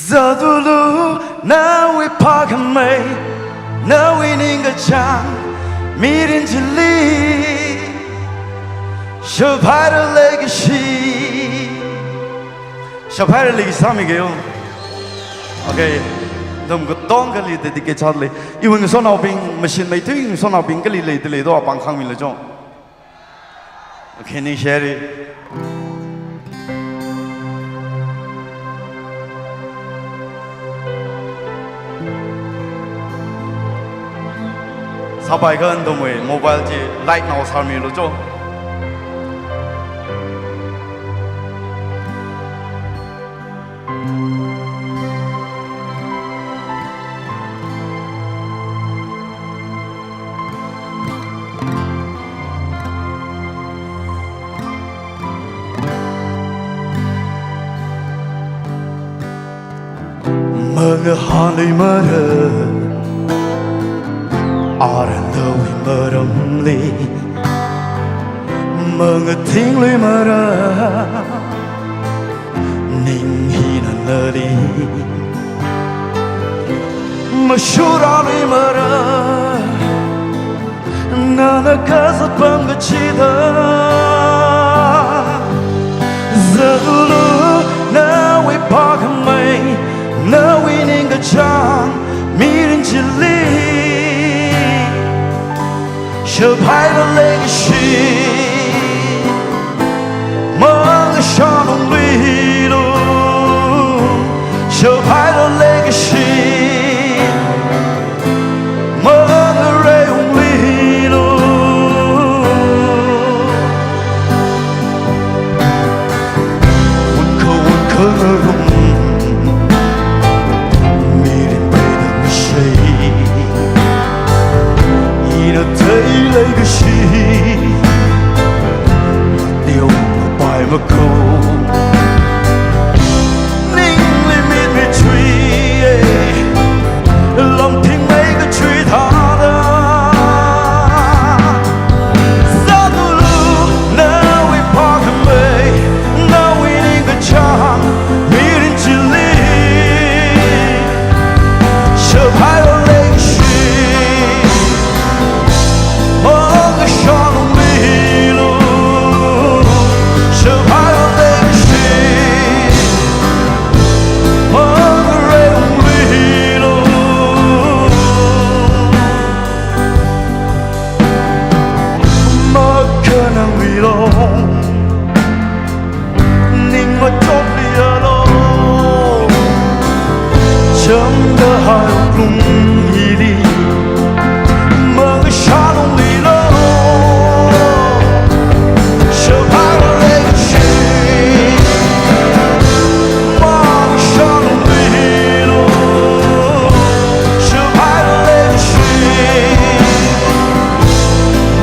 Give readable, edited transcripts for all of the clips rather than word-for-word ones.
Zadulu na we pakamay na winning a chang meeting to leave Shaphaira leikashi Shaphaira leikashi samigeo okay dum go tong ka li de ke chatle iwing so na bing machine mai tu so na bing ka li le de le do pang khang mi le jo okay ni share it Shaphaira ndo mo mobile ji light now sa mi lo jo Mga hali mara Aranda we maramli Mga tingli mara Ninghina nari Mashurali mara Nana kasat pangachida Zulu na we pakamay Na winning a chang meeting to leave Shaphaira leikashi Mga shanong lilo Shaphaira leikashi Mga rayong lilo Unka narong leikashi tiêu bài mà câu ninh li miết về truy lòng thiên mấy cái truy thả ra ra tu lu now we park away now we need the charm meeting to leave Shaphaira Trong đó hai cùng ý đi mơ cái xa lòng đi lo Shaphaira leikashi mơ cái xa lòng đi lo Shaphaira leikashi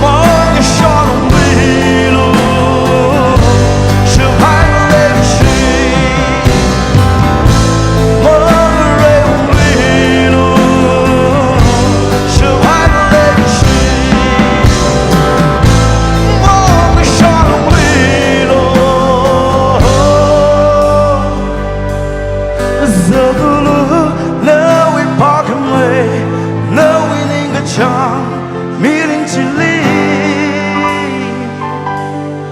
mơ cái xa lòng đi lo Shaphaira leikashi meeting to leave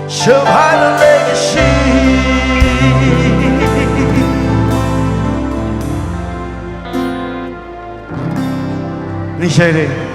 Shaphaira leikashi Ningshang